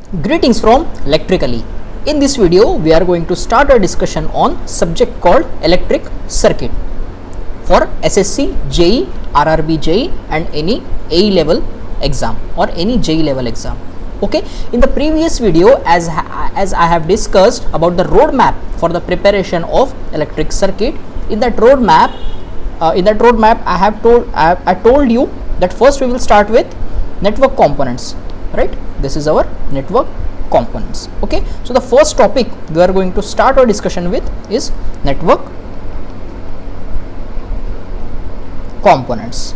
Greetings from Electrically. In this video, we are going to start a discussion on subject called electric circuit for SSC, JEE, RRB JEE and any AE level exam or any JEE level exam. Okay. In the previous video, as I have discussed about the roadmap for the preparation of electric circuit, in that roadmap, I told you that first we will start with network components. Right, this is our network components. Okay, so the first topic we are going to start our discussion with is network components.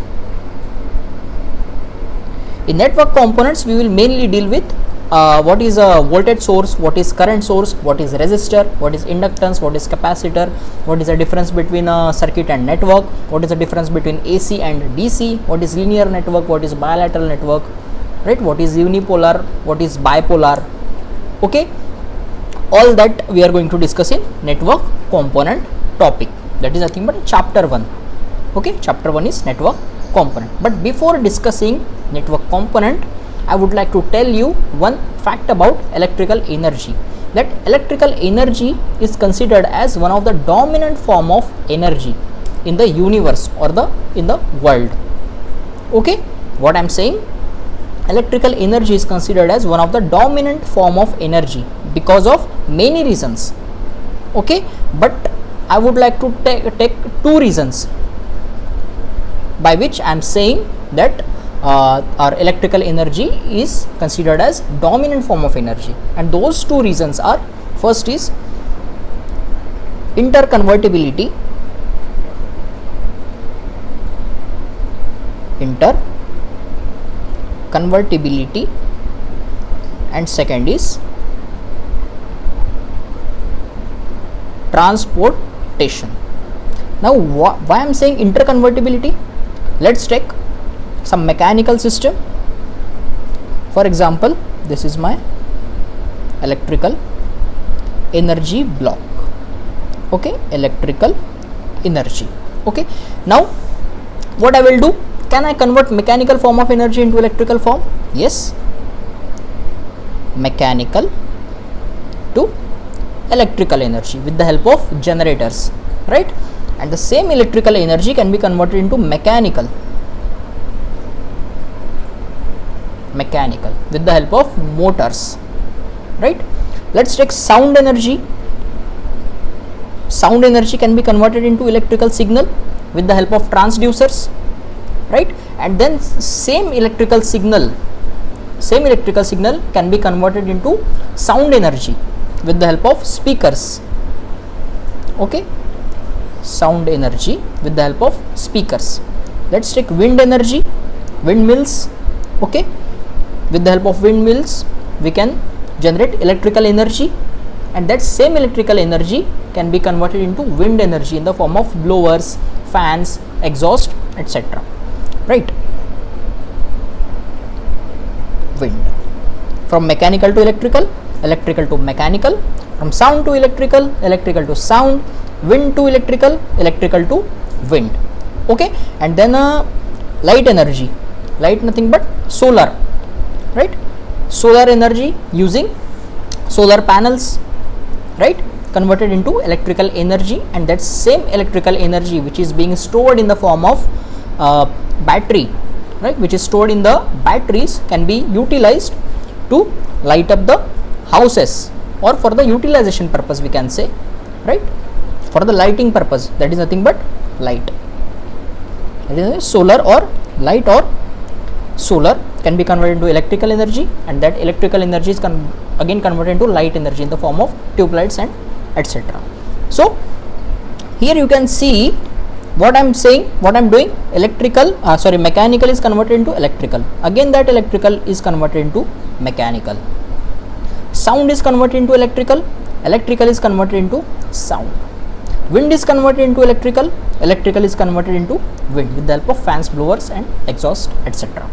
In network components, we will mainly deal with what is a voltage source, what is current source, what is resistor, what is inductance, what is capacitor, what is the difference between a circuit and network, what is the difference between AC and DC, what is linear network, what is bilateral network, right, what is unipolar, what is bipolar. Okay, all that we are going to discuss in network component topic. That is nothing but chapter 1. Okay, chapter 1 is network component. But before discussing network component, I would like to tell you one fact about electrical energy, that electrical energy is considered as one of the dominant form of energy in the universe or in the world. Okay, what I am saying, electrical energy is considered as one of the dominant form of energy because of many reasons. Okay, but I would like to take two reasons by which I am saying that our electrical energy is considered as dominant form of energy, and those two reasons are, first is interconvertibility, and second is transportation. Now why I am saying interconvertibility? Let's take some mechanical system. For example, this is my electrical energy block. Okay, electrical energy. Okay, now what I will do, can I convert mechanical form of energy into electrical form? Yes, mechanical to electrical energy with the help of generators, right? And the same electrical energy can be converted into mechanical with the help of motors, right? Let's take sound energy. Sound energy can be converted into electrical signal with the help of transducers, right? And then same electrical signal can be converted into sound energy with the help of speakers. Okay, sound energy with the help of speakers. Let's take wind energy, windmills. Okay, with the help of windmills we can generate electrical energy, and that same electrical energy can be converted into wind energy in the form of blowers, fans, exhaust, etc. Right, wind. From mechanical to electrical, electrical to mechanical, from sound to electrical, electrical to sound, wind to electrical, electrical to wind. Okay, and then light energy, light nothing but solar, right? Solar energy using solar panels, right, converted into electrical energy, and that same electrical energy which is being stored in the form of battery, right, which is stored in the batteries, can be utilized to light up the houses, or for the utilization purpose we can say, right, for the lighting purpose. That is nothing but light. That is solar, or light or solar can be converted into electrical energy, and that electrical energy is again converted into light energy in the form of tube lights and etc. So here you can see what I am saying, what I am doing. Mechanical is converted into electrical, again that electrical is converted into mechanical. Sound is converted into electrical is converted into sound. Wind is converted into electrical is converted into wind with the help of fans, blowers and exhaust, etc.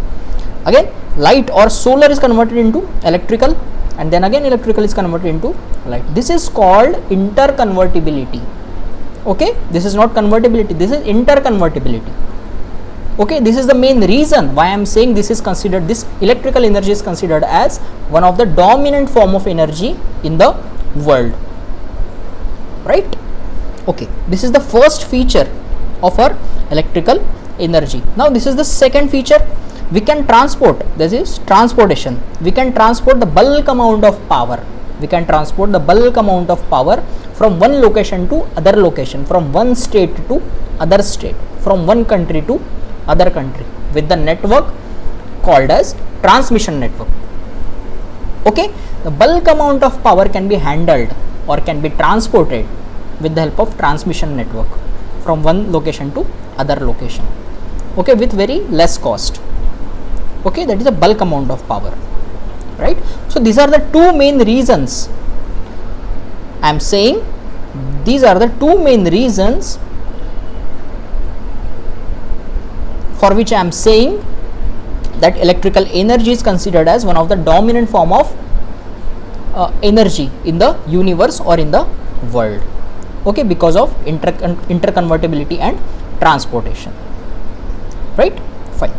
Again light or solar is converted into electrical, and then again electrical is converted into light. This is called interconvertibility. Okay, this is not convertibility, this is interconvertibility. Okay, this is the main reason why I am saying this is considered, this electrical energy is considered as one of the dominant form of energy in the world, right? Okay, this is the first feature of our electrical energy. Now this is the second feature. We can transport, this is transportation. We can transport the bulk amount of power. We can transport the bulk amount of power from one location to other location, from one state to other state, from one country to other country with the network called as transmission network. Okay, the bulk amount of power can be handled or can be transported with the help of transmission network from one location to other location, okay, with very less cost. Okay, that is a bulk amount of power, right? So these are the two main reasons I am saying, these are the two main reasons for which I am saying that electrical energy is considered as one of the dominant form of energy in the universe or in the world. Okay, because of interconvertibility and transportation, right? Fine.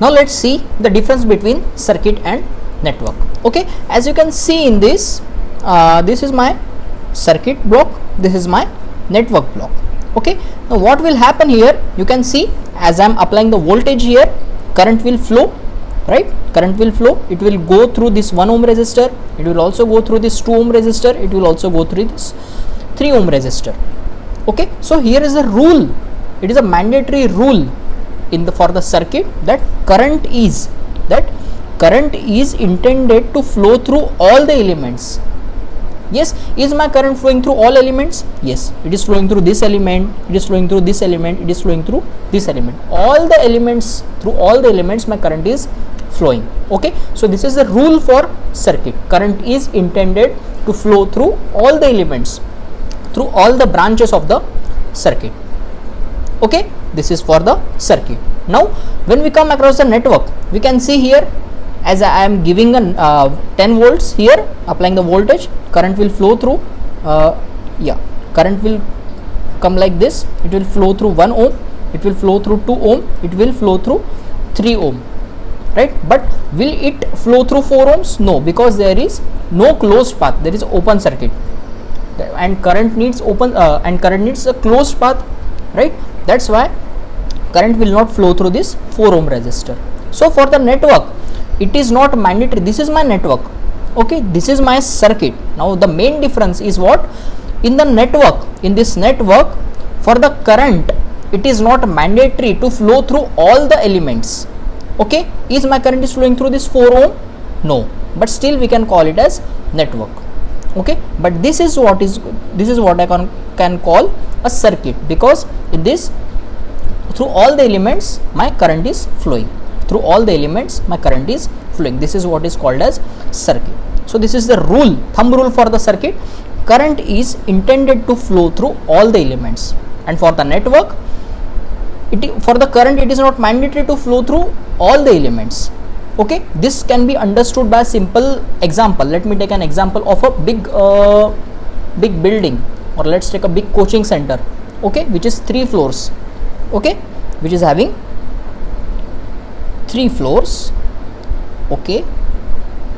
Now let's see the difference between circuit and network. Okay, as you can see in this, this is my circuit block, this is my network block. Okay, now what will happen here, you can see as I am applying the voltage here, current will flow, right? Current will flow, it will go through this 1 ohm resistor, it will also go through this 2 ohm resistor, it will also go through this 3 ohm resistor. Okay, so here is a rule, it is a mandatory rule in the for the circuit that current is intended to flow through all the elements. Yes, is my current flowing through all elements? Yes, it is flowing through this element, it is flowing through this element, it is flowing through this element. All the elements, through all the elements my current is flowing. Okay, so this is the rule for circuit. Current is intended to flow through all the elements, through all the branches of the circuit. Okay, this is for the circuit. Now when we come across the network, we can see here as I am giving a 10 volts here, applying the voltage, current will flow through, current will come like this, it will flow through 1 ohm, it will flow through 2 ohm, it will flow through 3 ohm, right? But will it flow through 4 ohms? No, because there is no closed path, there is open circuit, and current needs a closed path, right? That's why current will not flow through this 4 ohm resistor. So for the network, it is not mandatory. This is my network. Okay, this is my circuit. Now the main difference is what? In the network, in this network, for the current, it is not mandatory to flow through all the elements. Okay, is my current is flowing through this 4 ohm? No, but still we can call it as network. Okay, but this is what I can call a circuit, because in this, through all the elements my current is flowing. Through all the elements my current is flowing. This is what is called as circuit. So this is the rule, thumb rule for the circuit. Current is intended to flow through all the elements, and for the network, for the current it is not mandatory to flow through all the elements. Okay, this can be understood by a simple example. Let me take an example of a big building, or let's take a big coaching center, okay, which is 3 floors, okay, which is having 3 floors. Okay,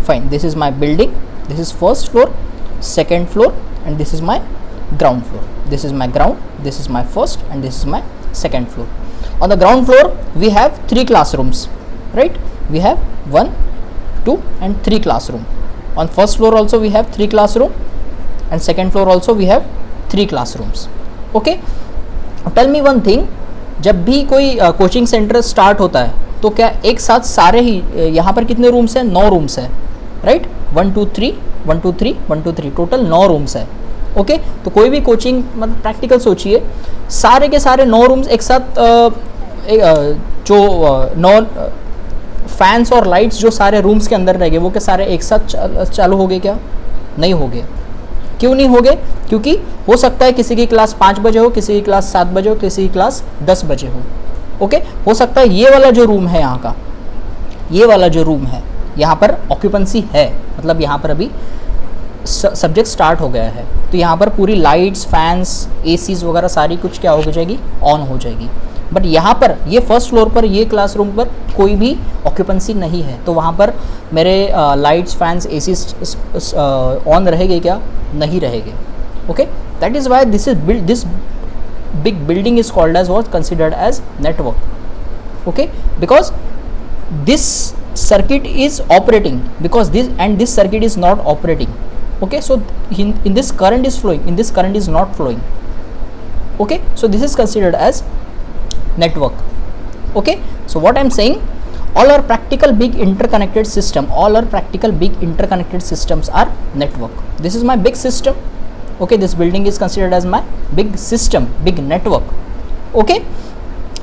fine, this is my building, this is first floor, second floor, and this is my ground floor. This is my ground, this is my first, and this is my second floor. On the ground floor we have 3 classrooms, right? We have 1, 2 and 3 classroom. On first floor also we have 3 classroom, and second floor also we have 3 classrooms. Okay, tell me one thing, जब भी कोई coaching centre start होता है तो क्या एक साथ सारे ही यहाँ पर कितने रूम्स हैं? 9 रूम्स है, राइट? 1 2 3 1 2 3 1 2 3 टोटल 9 रूम्स है. ओके, तो कोई भी कोचिंग मतलब प्रैक्टिकल सोचिए, सारे के सारे 9 रूम्स एक साथ जो 9 फैंस और लाइट्स जो सारे रूम्स के अंदर रह गए वो क्या सारे एक साथ चालू हो गए? क्या नहीं हो गए. क्यों नहीं हो गए? क्योंकि हो सकता है किसी की क्लास 5 बजे हो, किसी की क्लास 7 बजे हो, किसी की क्लास 10 बजे हो. ओके, हो सकता है ये वाला जो रूम है यहाँ का, ये वाला जो रूम है यहाँ पर ऑक्यूपेंसी है, मतलब यहाँ पर अभी सब्जेक्ट स्टार्ट हो गया है, तो यहाँ पर पूरी लाइट्स, फैंस, एसीज वगैरह सारी कुछ क्या हो जाएगी? ऑन हो जाएगी. बट यहाँ पर ये फर्स्ट फ्लोर पर ये क्लासरूम पर कोई भी ऑक्यूपेंसी नहीं है, तो वहाँ पर मेरे लाइट्स फैंस एसी ऑन रहेंगे क्या? नहीं रहेंगे. Okay, that is why this big building is called as what? Considered as network. Okay, because this circuit is operating, because this circuit is not operating. Okay, so in this current is flowing, in this current is not flowing. Okay, so this is considered as network. Okay, so what I'm saying, all our practical big interconnected systems are network. This is my big system. Okay, this building is considered as my big system, big network. Okay,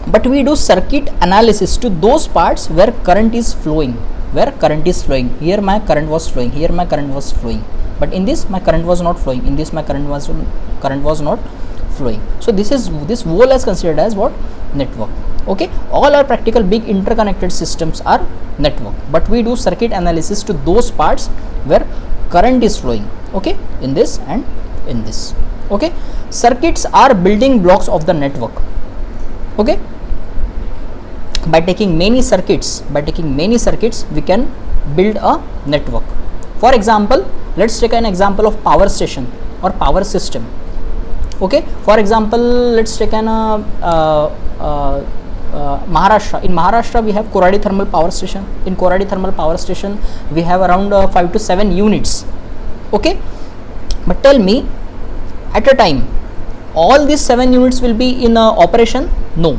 but we do circuit analysis to those parts where current is flowing, here my current was flowing, here my current was flowing, but in this my current was not flowing, in this my current was not flowing. So this whole is considered as what? Network. Okay, all our practical big interconnected systems are network, but we do circuit analysis to those parts where current is flowing. Okay, in this and in this. Okay, circuits are building blocks of the network. Okay, by taking many circuits we can build a network. For example, let's take an example of power station or power system. Okay, for example, let's take an Maharashtra. In Maharashtra we have Koradi thermal power station. In Koradi thermal power station we have around 5 to 7 units. Okay, but tell me, at a time all these 7 units will be in operation? No,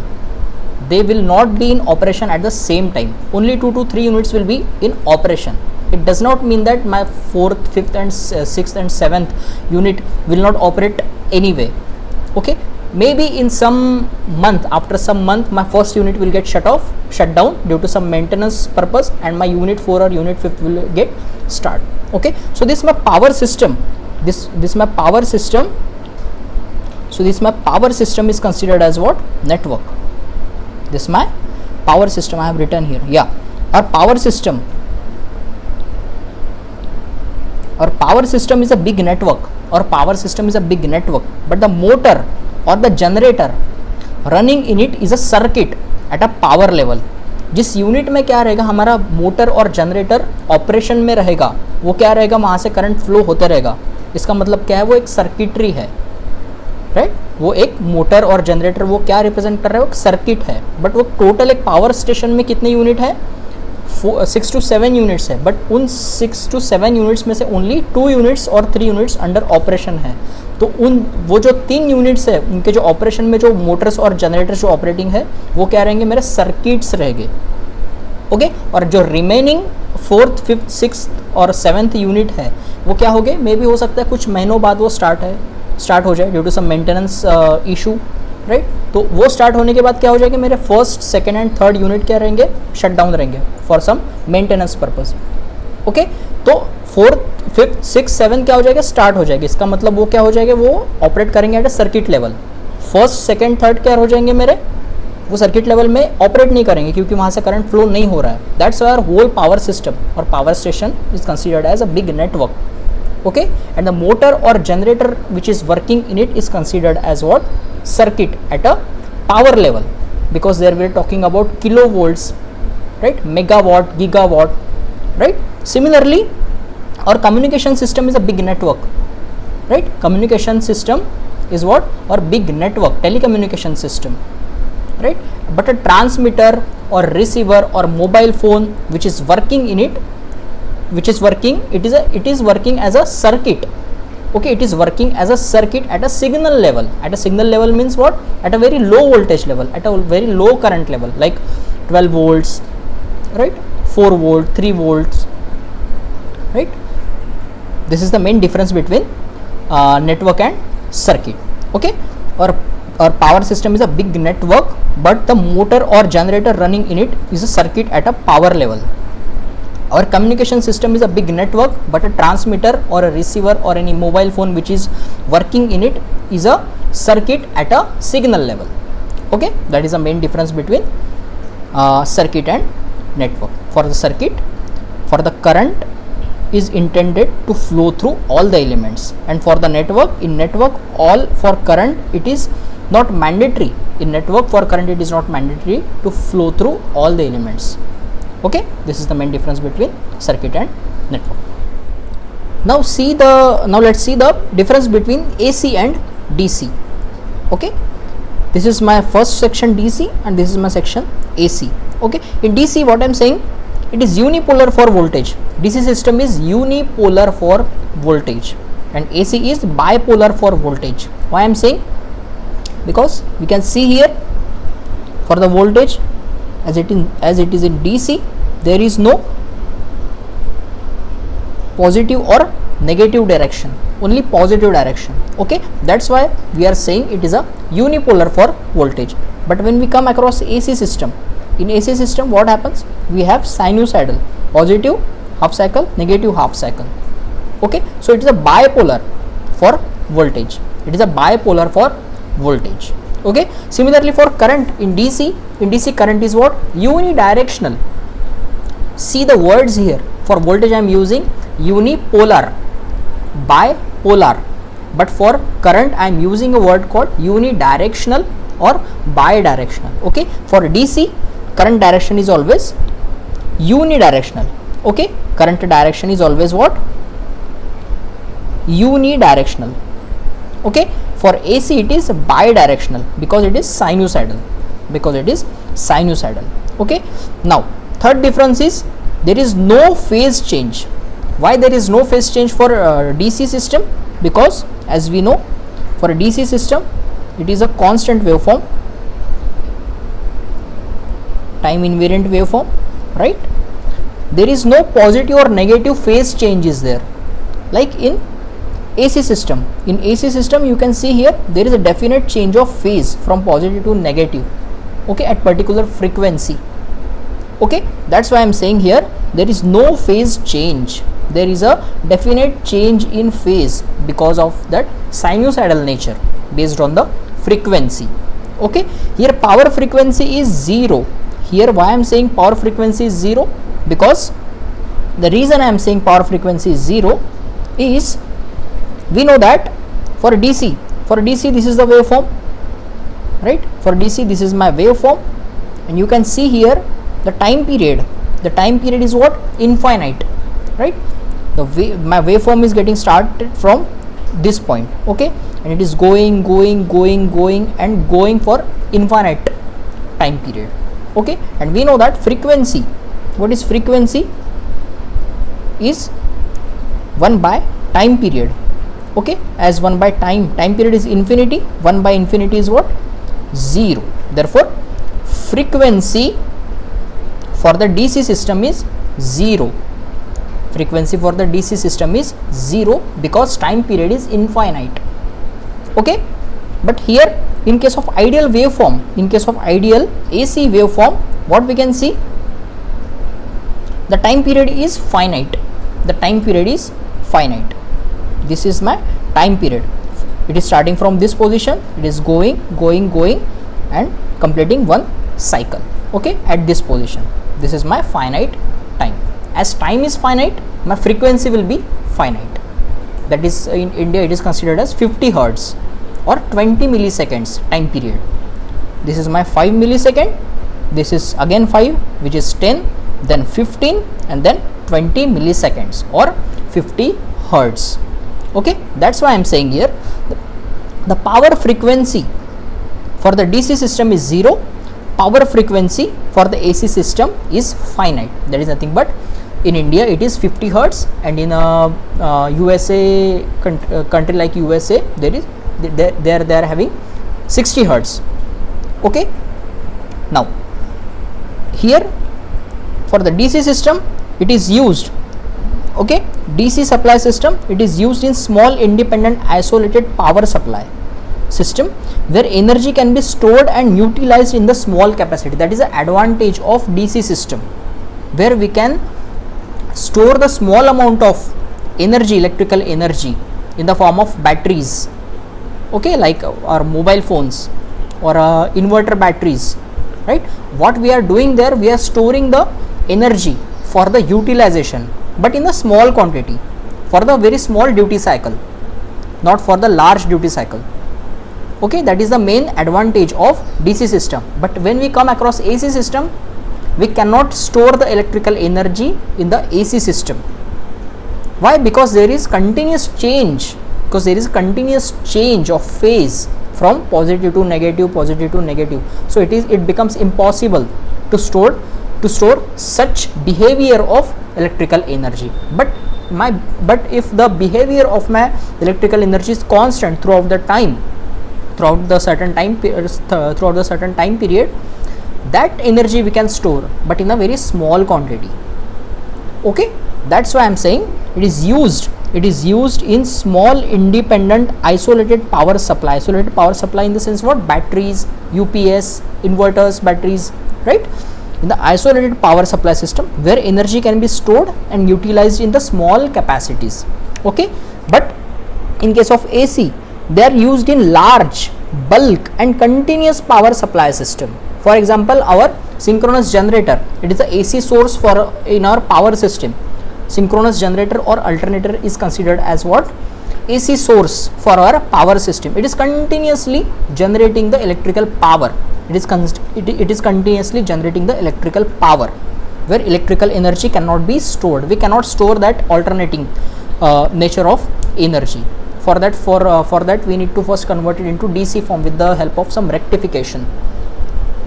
they will not be in operation at the same time. Only 2 to 3 units will be in operation. It does not mean that my 4th, 5th and 6th and 7th unit will not operate anyway. Okay, maybe in some month, after some month, my first unit will get shut down due to some maintenance purpose, and my unit 4 or unit 5th will get start. Okay, so this is my power system. This my power system. So this my power system is considered as what? Network. This my power system I have written here. Yeah, our power system is a big network. But the motor or the generator running in it is a circuit at a power level. जिस unit में क्या रहेगा, हमारा motor और generator operation में रहेगा, वो क्या रहेगा, वहाँ से करंट फ्लो होते रहेगा. इसका मतलब क्या है, वो एक सर्किटरी है, राइट. वो एक मोटर और जनरेटर वो क्या रिप्रेजेंट कर रहा है, वो एक सर्किट है. बट वो टोटल एक पावर स्टेशन में कितने यूनिट है? 6 to 7 यूनिट्स है. बट उन 6 to 7 यूनिट्स में से ओनली 2 यूनिट्स और 3 यूनिट्स अंडर ऑपरेशन है. तो वो जो 3 यूनिट्स है, उनके जो ऑपरेशन में जो मोटर्स और जनरेटर जो ऑपरेटिंग है, वो क्या रहेंगे, मेरे सर्किट्स रहेंगे. ओके, और जो रिमेनिंग 4th, 5th, 6th और 7th यूनिट है, वो क्या हो गए, मे भी हो सकता है कुछ महीनों बाद वो स्टार्ट हो जाए due to some maintenance issue, right. तो वो स्टार्ट होने के बाद क्या हो जाएगा, मेरे 1st, 2nd and 3rd unit क्या रहेंगे, शट डाउन रहेंगे for some maintenance purpose. Okay, तो 4th, 5th, 6th, 7th क्या हो जाएगा, स्टार्ट हो जाएगा. इसका मतलब वो क्या हो जाएगा, वो ऑपरेट करेंगे at a circuit level. 1st, 2nd, 3rd क्या हो जाएंगे मेरे, वो सर्किट लेवल में ऑपरेट नहीं करेंगे क्योंकि वहाँ से करंट फ्लो नहीं हो रहा है. That's our whole power system और power station is considered as a big network. Okay, and the motor or generator which is working in it is considered as what? Circuit at a power level, because there we are talking about kilovolts, right, megawatt, gigawatt, right. Similarly, our communication system is a big network, right. Communication system is what? Or big network, telecommunication system, right. But a transmitter or receiver or mobile phone which is working in it, it is working as a circuit. Okay, it is working as a circuit at a signal level. At a signal level means what? At a very low voltage level, at a very low current level, like 12 volts, right, 4 volt, 3 volts, right. This is the main difference between network and circuit. Okay, or power system is a big network, but the motor or generator running in it is a circuit at a power level. Our communication system is a big network, but a transmitter or a receiver or any mobile phone which is working in it is a circuit at a signal level. Okay, that is the main difference between circuit and network. For the circuit, for the current is intended to flow through all the elements, and for the network, in network, all for current it is not mandatory. In network, for current it is not mandatory to flow through all the elements. Okay, this is the main difference between circuit and network. Now let's see the difference between AC and DC. Okay, this is my first section DC and this is my section AC. Okay, in DC what I am saying, it is unipolar for voltage. DC system is unipolar for voltage and AC is bipolar for voltage. Why I am saying? Because we can see here for the voltage as it is in DC, there is no positive or negative direction, only positive direction. Okay, that's why we are saying it is a unipolar for voltage. But when we come across AC system, in AC system what happens? We have sinusoidal, positive half cycle, negative half cycle. Okay, so it is a bipolar for voltage. It is a bipolar for voltage. Okay, similarly for current in DC current is what? Unidirectional. See the words here. For voltage I am using unipolar, bipolar, but for current I am using a word called unidirectional or bidirectional. Okay, for DC current direction is always unidirectional. Okay, current direction is always what? Unidirectional. Okay, for AC it is bidirectional because it is sinusoidal. Okay, now third difference is there is no phase change. Why there is no phase change for DC system? Because as we know, for a DC system it is a constant waveform, time invariant waveform, right? There is no positive or negative phase changes there like in AC system. In AC system you can see here there is a definite change of phase from positive to negative, okay, at particular frequency. Okay, that's why I am saying here there is no phase change. There is a definite change in phase because of that sinusoidal nature based on the frequency. Okay, here power frequency is 0. Here why I am saying power frequency is 0? Because the reason I am saying power frequency is 0 is we know that for DC this is the waveform, right? For DC this is my waveform and you can see here the time period is what? Infinite, right? My waveform is getting started from this point, okay, and it is going and going for infinite time period. Okay, and we know that frequency, what is frequency? Is 1 by time period. Okay, as 1 by time period is infinity, 1 by infinity is what? 0. Therefore frequency for the DC system is 0. Frequency for the DC system is 0 because time period is infinite. Okay, but here in case of ideal waveform, in case of ideal AC waveform, what we can see? The time period is finite. This is my time period. It is starting from this position, it is going and completing one cycle, okay, at this position. This is my finite time. As time is finite, my frequency will be finite. That is, in India it is considered as 50 Hertz or 20 milliseconds time period. This is my 5 millisecond, this is again 5, which is 10, then 15 and then 20 milliseconds or 50 Hertz. Okay, that's why I am saying here the power frequency for the DC system is 0, power frequency for the AC system is finite. That is nothing but in India it is 50 Hertz and in USA country like USA they are having 60 Hertz. Okay, now here for the DC system it is used, okay, DC supply system, it is used in small independent isolated power supply system where energy can be stored and utilized in the small capacity. That is the advantage of DC system, where we can store the small amount of energy, electrical energy, in the form of batteries, okay, like our mobile phones or inverter batteries, right? What we are doing there, we are storing the energy for the utilization, but in a small quantity, for the very small duty cycle, not for the large duty cycle. Okay, that is the main advantage of DC system. But when we come across AC system, we cannot store the electrical energy in the AC system. Why? Because there is continuous change, of phase from positive to negative, so it becomes impossible to store such behavior of electrical energy. But if the behavior of my electrical energy is constant throughout the certain time period, that energy we can store, but in a very small quantity. Okay, that's why I'm saying it is used in small independent isolated power supply. Isolated power supply in the sense what? Batteries, UPS, inverters, batteries, right? In the isolated power supply system where energy can be stored and utilized in the small capacities. Okay, but in case of AC, they are used in large, bulk and continuous power supply system. For example, our synchronous generator, it is the AC source for in our power system. Synchronous generator or alternator is considered as what? AC source for our power system. It is continuously generating the electrical power. It is continuously generating the electrical power where electrical energy cannot be stored. We cannot store that alternating nature of energy. For that we need to first convert it into DC form with the help of some rectification.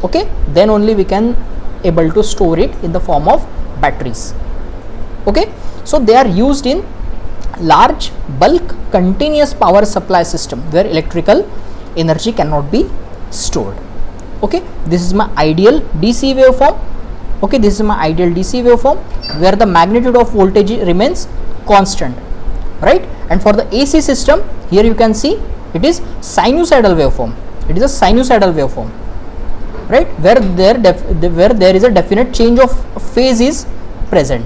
Okay, then only we can able to store it in the form of batteries. Okay, so they are used in large, bulk, continuous power supply system where electrical energy cannot be stored. Okay, this is my ideal DC waveform. Okay, this is my ideal DC waveform where the magnitude of voltage remains constant, right? And for the AC system, here you can see it is sinusoidal waveform. It is a sinusoidal waveform, right? Where there is a definite change of phase is present.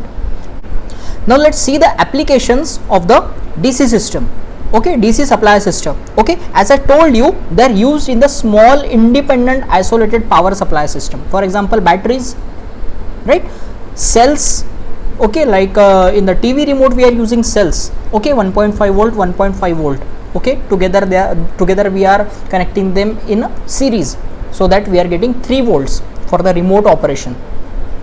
Now let's see the applications of the DC system. Okay, DC supply system. Okay, as I told you, they are used in the small independent isolated power supply system. For example, batteries, right? Cells. Okay, like in the TV remote we are using cells. Okay, 1.5 volt, 1.5 volt. Okay, together we are connecting them in series so that we are getting 3 volts for the remote operation.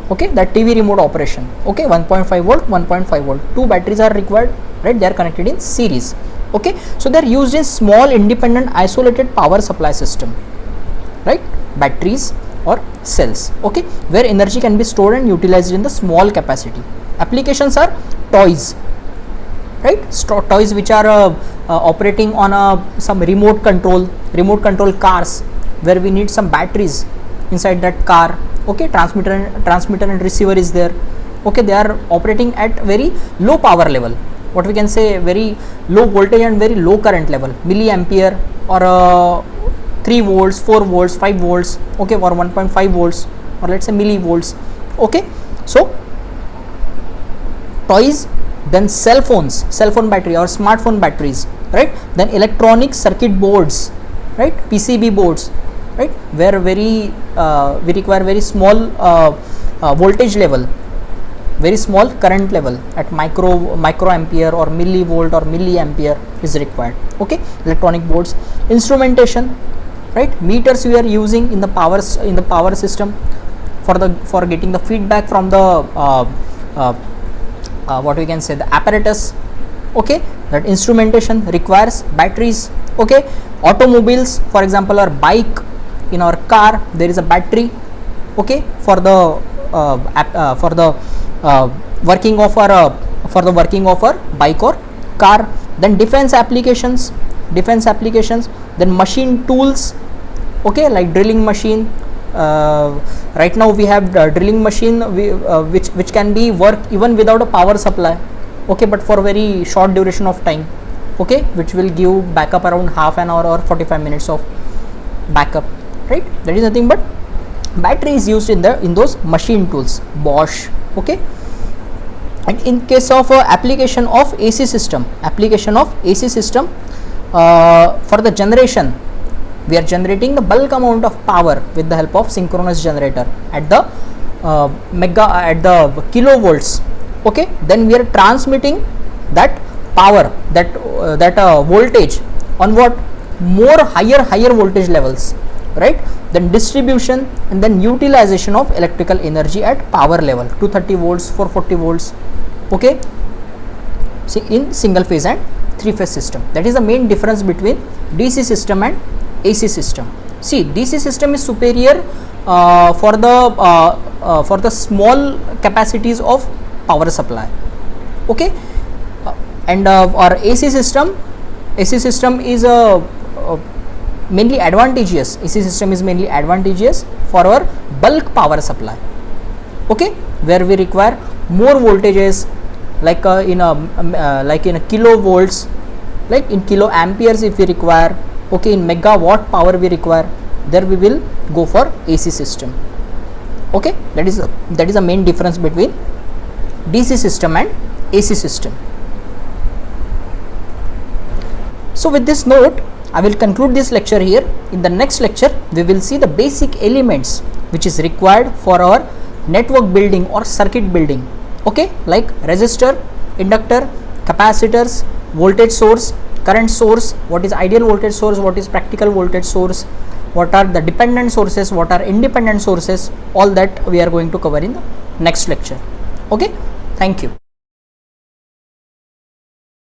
Okay, that TV remote operation. Okay, 1.5 volt, 1.5 volt. 2 batteries are required, right? They are connected in series. Okay, so they are used in small independent isolated power supply system, right? Batteries or cells. Okay, where energy can be stored and utilized in the small capacity. Applications are toys, right? Toys which are operating on some remote control cars where we need some batteries inside that car. Okay, transmitter and receiver is there. Okay, they are operating at very low power level, what we can say very low voltage and very low current level, milliampere or 3 volts, 4 volts, 5 volts, okay, or 1.5 volts or let's say millivolts. Okay, so toys, then cell phone battery or smartphone batteries, right? Then electronic circuit boards, right? PCB boards, right? Where we require very small voltage level, very small current level at microampere or millivolt or milliampere is required. Okay, electronic boards. Instrumentation, right? Meters we are using in the power system for getting the feedback from the what we can say the apparatus. Okay, that instrumentation requires batteries. Okay, automobiles, for example, our bike, in our car there is a battery. Okay, for the working of our bike or car. Then defense applications, then machine tools. Okay, like drilling machine. Right now we have drilling machine which can be work even without a power supply. Okay, but for very short duration of time. Okay, which will give backup around half an hour or 45 minutes of backup, right? That is nothing but battery is used in those machine tools. Bosch. Okay, and in case of application of AC system, for the generation, we are generating the bulk amount of power with the help of synchronous generator at the kilovolts. Okay, then we are transmitting that power, that voltage on what? more higher voltage levels, right? Then distribution and then utilization of electrical energy at power level, 230 volts, 440 volts, okay? See, in single phase and three phase system. That is the main difference between DC system and AC system. See, DC system is superior for the small capacities of power supply, okay? And our AC system is mainly advantageous. AC system is mainly advantageous for our bulk power supply, okay, where we require more voltages, like in a kilovolts, like in kilo amperes if we require, okay, in megawatt power we require, there we will go for AC system, okay. That is the main difference between DC system and AC system. So with this note, I will conclude this lecture here. In the next lecture, we will see the basic elements which is required for our network building or circuit building, okay, like resistor, inductor, capacitors, voltage source, current source, what is ideal voltage source, what is practical voltage source, what are the dependent sources, what are independent sources, all that we are going to cover in the next lecture, okay. Thank you.